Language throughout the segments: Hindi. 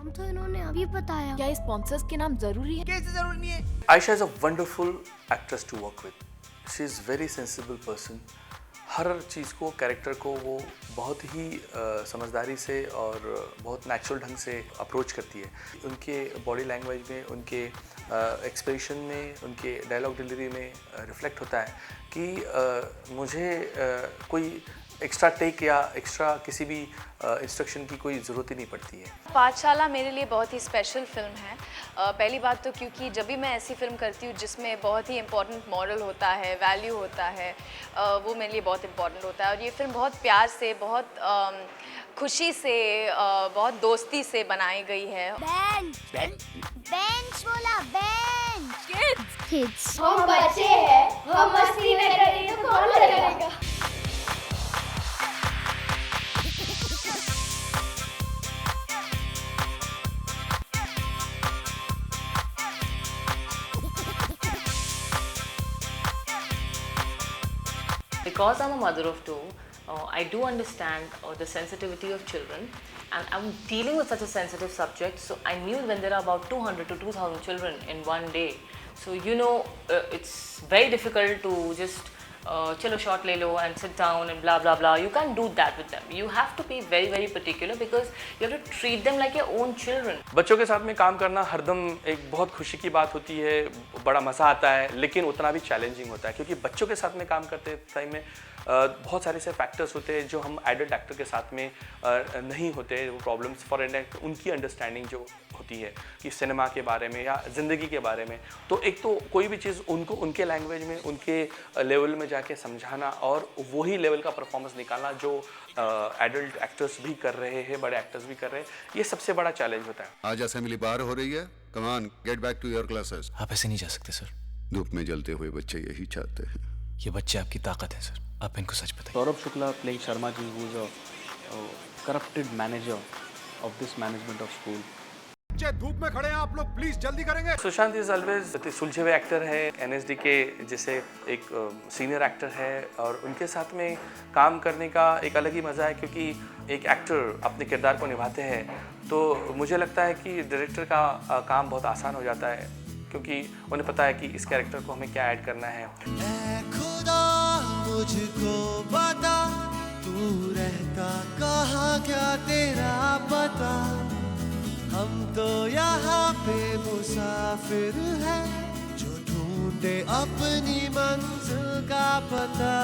नाम तो इन्होंने अभी बताया। क्या स्पॉन्सर्स के नाम जरूरी है? कैसे जरूरी नहीं है? Aisha is a wonderful actress to work with. She is very sensible person. हर चीज़ को, कैरेक्टर को वो बहुत ही समझदारी से और बहुत नेचुरल ढंग से अप्रोच करती है। उनके बॉडी लैंग्वेज में, उनके एक्सप्रेशन में, उनके डायलॉग डिलीवरी में रिफ्लेक्ट होता है कि मुझे कोई एक्स्ट्रा टेक या एक्स्ट्रा किसी भी इंस्ट्रक्शन की कोई ज़रूरत ही नहीं पड़ती है। पाठशाला मेरे लिए बहुत ही स्पेशल फिल्म है। पहली बात तो क्योंकि जब भी मैं ऐसी फिल्म करती हूँ जिसमें बहुत ही इम्पोर्टेंट मॉरल होता है, वैल्यू होता है, वो मेरे लिए बहुत इम्पोर्टेंट होता है। और ये फिल्म बहुत प्यार से, बहुत खुशी से, बहुत दोस्ती से बनाई गई है। बेंच बोला, बेंच। किड्स। हम बच्चे हैं, हम मस्ती नहीं करेंगे तो कौन करेगा? Because I'm a mother of two, I do understand the sensitivity of children, and I'm dealing with such a sensitive subject. So I knew when there are about 200 to 2,000 children in one day, so it's very difficult to just chalo shot le lo and sit down and blah blah blah. You can't do that with them. You have to be very very particular because you have to treat them like your own children. बच्चों के साथ में काम करना हरदम एक बहुत खुशी की बात होती है, बड़ा मज़ा आता है, लेकिन उतना भी चैलेंजिंग होता है क्योंकि बच्चों के साथ में काम करते टाइम में बहुत सारे ऐसे फैक्टर्स होते हैं जो हम एडल्ट एक्टर के साथ में नहीं होते। वो प्रॉब्लम्स फॉर उनकी अंडरस्टैंडिंग जो होती है कि सिनेमा के बारे में या ज़िंदगी के बारे में, तो एक तो कोई भी चीज़ उनको उनके लैंग्वेज में, उनके लेवल में जाके समझाना और वही लेवल का परफॉर्मेंस निकालना जो एडल्ट एक्टर्स भी कर रहे हैं, बड़े एक्टर्स भी कर रहे हैं, ये सबसे बड़ा चैलेंज होता है। आज असेंबली बाहर हो रही है, come on get back to your classes. आप ऐसे नहीं जा सकते सर। धूप में जलते हुए बच्चे यही चाहते हैं। ये बच्चे आपकी ताकत है सर, आप इनको सच बताइए। Saurabh Shukla playing Sharma ji, who is a corrupted manager of this management of school. धूप में खड़े हैं आप लोग, प्लीज जल्दी करेंगे। सुशांत इज ऑलवेज सुलझे हुए एक्टर है, एनएसडी के जैसे एक सीनियर एक्टर है और उनके साथ में काम करने का एक अलग ही मज़ा है क्योंकि एक एक्टर अपने किरदार को निभाते हैं तो मुझे लगता है कि डायरेक्टर का काम बहुत आसान हो जाता है क्योंकि उन्हें पता है कि इस कैरेक्टर को हमें क्या ऐड करना है। खुदा मुझको बता, तू रहता कहाँ, क्या तेरा पता? हम तो यहाँ पे मुसाफिर हैं जो ढूंढे अपनी मंजिल का पता।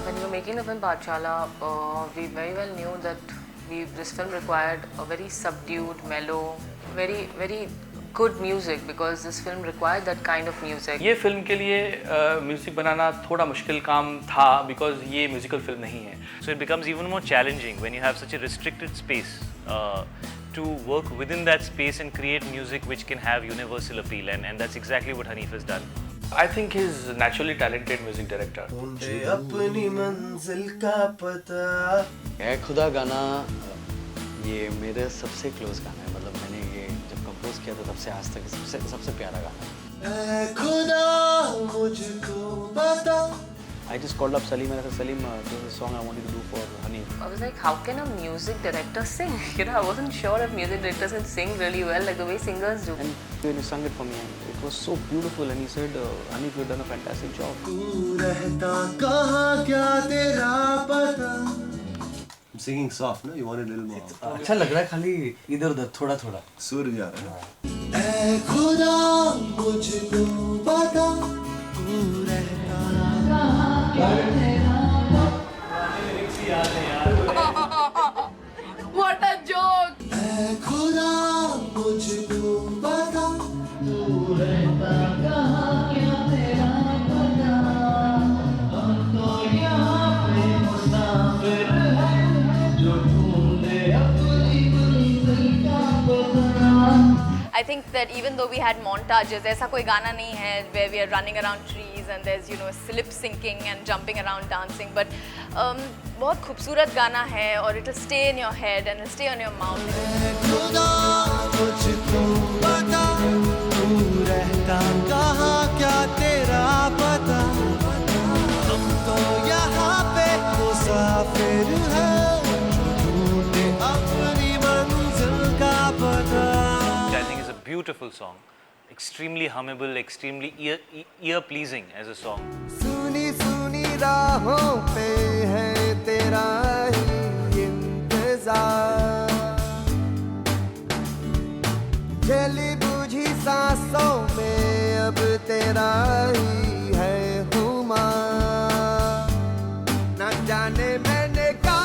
When we were making the film Pathshala, we very well knew that this film required a very subdued, mellow, very very good music because this film required that kind of music. ये फिल्म के लिए म्यूजिक बनाना थोड़ा मुश्किल काम था बिकॉज ये म्यूजिकल फिल्म नहीं है। So it becomes even more challenging when you have such a restricted space to work within that space and create music which can have universal appeal, and that's exactly what Hanif has done. I think he's naturally talented music director. ढूंढे अपनी मंजिल का पता। ऐ खुदा गाना ये मेरे सबसे क्लोज गाना है, मतलब मैंने ये जब कंपोज किया था तब से आज तक सबसे प्यारा गाना है। ऐ खुदा मुझको बता। I just called up Salim and I said, Salim, this is a song I wanted to do for Hanif. I was like, how can a music director sing? I wasn't sure if music directors can sing really well like the way singers do. And when he sung it for me, it was so beautiful and he said, Hanif, you've done a fantastic job. तू रहता कहाँ, क्या तेरा पता? I'm singing soft, no? You want a little more. अच्छा लग रहा है, खाली इधर उधर थोड़ा थोड़ा सुर जा रहा है। ऐ खुदा मुझको बता, तू रहता What a joke! ऐ खुदा मुझको बता, तू रहता कहाँ, क्या तेरा पता? हम तो यहाँ पे मुसाफिर हैं जो ढूंढे अपनी मंजिल का पता। I think that even though we had montages, ऐसा कोई गाना नहीं है where we are running around trees and there's lip syncing and jumping around dancing, but बहुत खूबसूरत गाना है और it will stay in your head and it will stay on your mouth. खुदा मुझको बता, तू रहता कहाँ, क्या तेरा पता? beautiful song, extremely hummable, extremely ear pleasing as a song. सुनी सुनी राहों पे है तेरा ही इंतजार, जली बुझी सांसों में अब तेरा ही है खुमार, न जाने मैंने क्या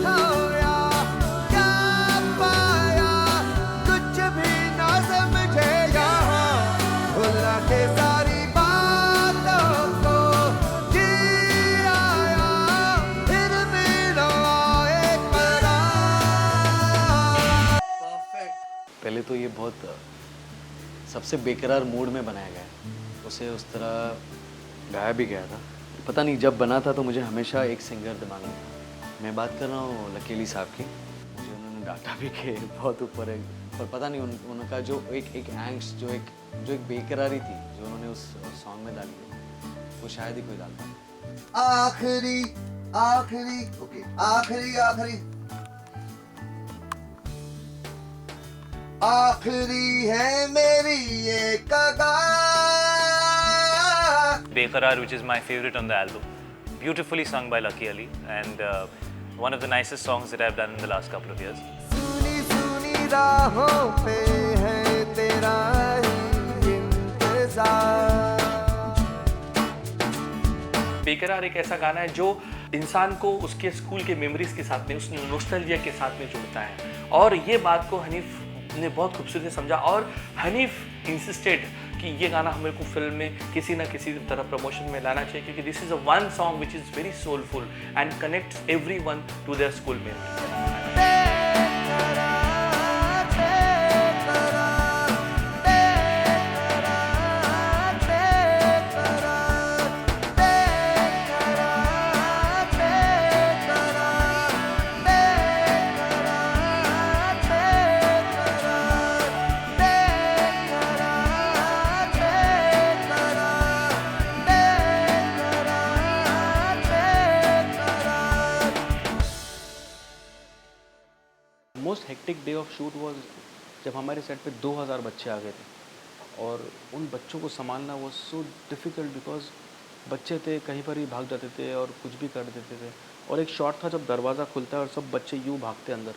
खोया क्या पाया, कुछ भी ना समझे यहाँ, भुला के सारी बातों को जी आया, फिर भी ना आए करार। पहले तो ये बहुत सबसे बेकरार मूड में बनाया गया है, उसे उस तरह गाया भी गया था। पता नहीं जब बना था तो मुझे हमेशा एक सिंगर दिमाग में था। मैं बात कर रहा हूँ लकीली साहब की। मुझे उन्होंने डांटा भी कि बहुत ऊपर है, पर पता नहीं उनका जो एक एंग्स जो एक बेकरारी थी जो उन्होंने उस सॉन्ग में डाली है, वो शायद ही कोई डालता। आखिरी आखिरी ओके आखिरी आखिरी आखिरी है मेरी ये कगार। Bekarar, which is my favorite on the album, beautifully sung by Lucky Ali, and one of the nicest songs that I've done in the last couple of years. सुनी सुनी राहों पे है तेरा ही इंतजार। बेकरार एक ऐसा गाना है जो इंसान को उसके स्कूल के मेमोरीज के साथ में, उस नॉस्टैल्जिया के साथ में जोड़ता है, और ये बात को हनीफ ने बहुत खूबसूरती से समझा, और हनीफ इंसिस्टेड कि ये गाना हमें को फिल्म में किसी ना किसी तरह प्रमोशन में लाना चाहिए, क्योंकि this is a one song which is very soulful and connects everyone to there school memories. Most hectic day of shoot was जब हमारे सेट पे 2000 बच्चे आ गए थे, और उन बच्चों को संभालना वो सो डिफ़िकल्ट, बिकॉज बच्चे थे कहीं पर भी भाग जाते थे और कुछ भी कर देते थे। और एक शॉट था जब दरवाज़ा खुलता है और सब बच्चे यूँ भागते अंदर,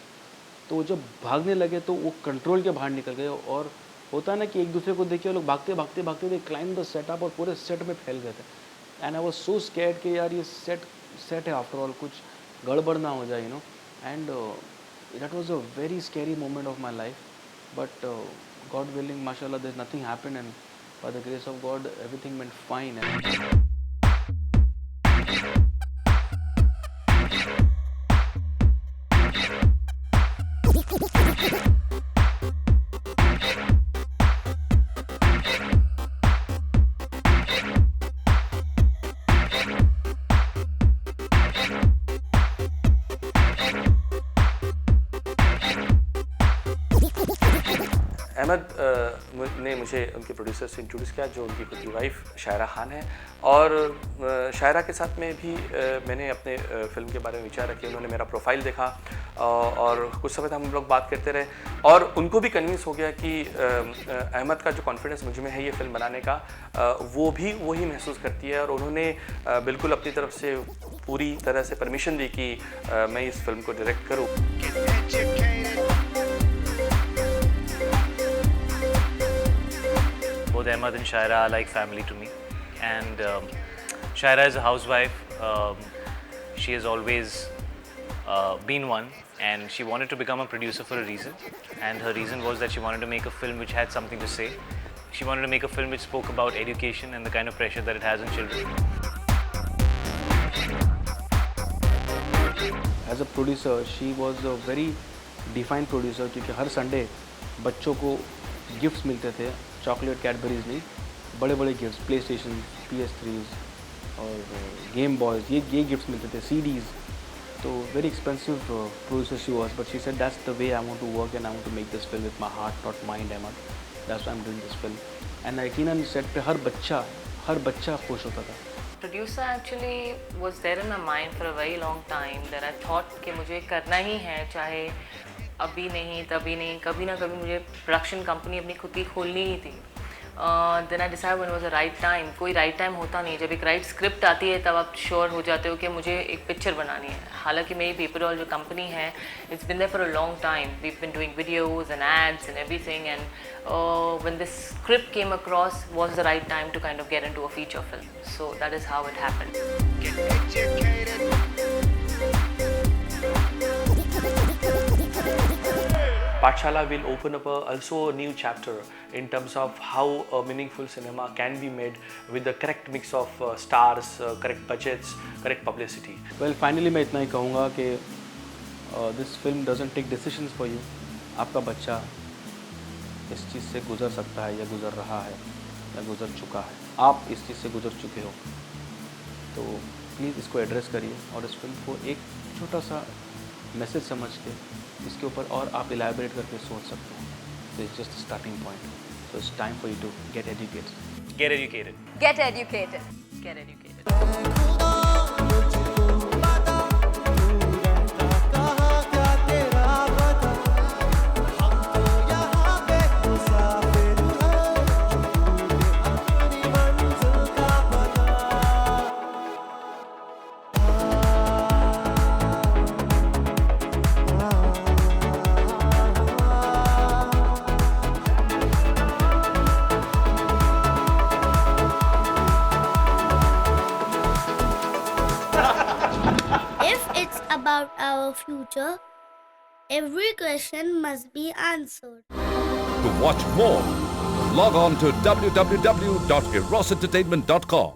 तो वो जब भागने लगे तो वो कंट्रोल के बाहर निकल गए, और होता है ना कि एक दूसरे को देखिए लोग भागते भागते भागते दे क्लाइंब द सेटअप और पूरे सेट में फैल गए थे। And I was so scared कि यार ये सेट है आफ्टर ऑल, कुछ गड़बड़ ना हो जाए, you know. And that was a very scary moment of my life, but God willing, mashallah, there's nothing happened, and by the grace of God everything went fine. Ahmed ने मुझे उनके प्रोड्यूसर से इंट्रोड्यूस किया, जो उनकी खुद की वाइफ शायरा खान है, और शायरा के साथ में भी मैंने अपने फ़िल्म के बारे में विचार रखे। उन्होंने मेरा प्रोफाइल देखा और कुछ समय तक हम लोग बात करते रहे, और उनको भी कन्विंस हो गया कि अहमद का जो कॉन्फिडेंस मुझ में है ये फ़िल्म बनाने का, वो भी वही महसूस करती है, और उन्होंने बिल्कुल अपनी तरफ से पूरी तरह से परमिशन दी कि मैं इस फिल्म को डायरेक्ट करूँ। Both Ahmed and Shaira are like family to me, and Shaira is a housewife. She has always been one, and she wanted to become a producer for a reason, and her reason was that she wanted to make a film which had something to say. She wanted to make a film which spoke about education and the kind of pressure that it has on children. As a producer, she was a very defined producer, क्योंकि हर संडे बच्चों को गिफ्ट्स मिलते थे, चॉकलेट कैडबरीज नहीं, बड़े बड़े गिफ्ट्स, प्ले स्टेशन, PS3s और गेम बॉयज़, ये गिफ्ट्स मिलते थे, CDs। तो very expensive producer she was, but she said that's the way I want to work and I want to make this film with my heart not mind Ahmed, that's why I am doing this film. And यकीनन सेट पे हर बच्चा खुश होता था। Producer actually was there in my mind for a very long time that I thought कि मुझे करना ही है, चाहे अभी नहीं, तभी नहीं, कभी ना कभी मुझे प्रोडक्शन कंपनी अपनी खुद की खोलनी ही थी. Then I decide when was the right time. कोई राइट टाइम होता नहीं, जब एक राइट स्क्रिप्ट आती है तब आप श्योर हो जाते हो कि मुझे एक पिक्चर बनानी है. हालांकि मेरी पेपर रोल जो कंपनी है, it's been there for a long time. We been doing videos and ads and everything, and when this script came across was the right time to kind of get into a feature film. So that is how it happened. Pathshala will open up also a new chapter in terms of how a meaningful cinema can be made with the correct mix of stars, correct budgets, correct publicity. Well, finally मैं इतना ही कहूँगा कि this film doesn't take decisions for you. आपका बच्चा इस चीज़ से गुज़र सकता है या गुज़र रहा है या गुज़र चुका है. आप इस चीज़ से गुज़र चुके हो, तो प्लीज़ इसको एड्रेस करिए और इस फिल्म को एक छोटा सा मैसेज समझ के इसके ऊपर और आप इलैबोरेट करके सोच सकते हो. So it's just a starting point. So it's time for you to get educated. Get educated. Get educated. Get educated. About our future, every question must be answered. To watch more, log on to www.erosentertainment.com.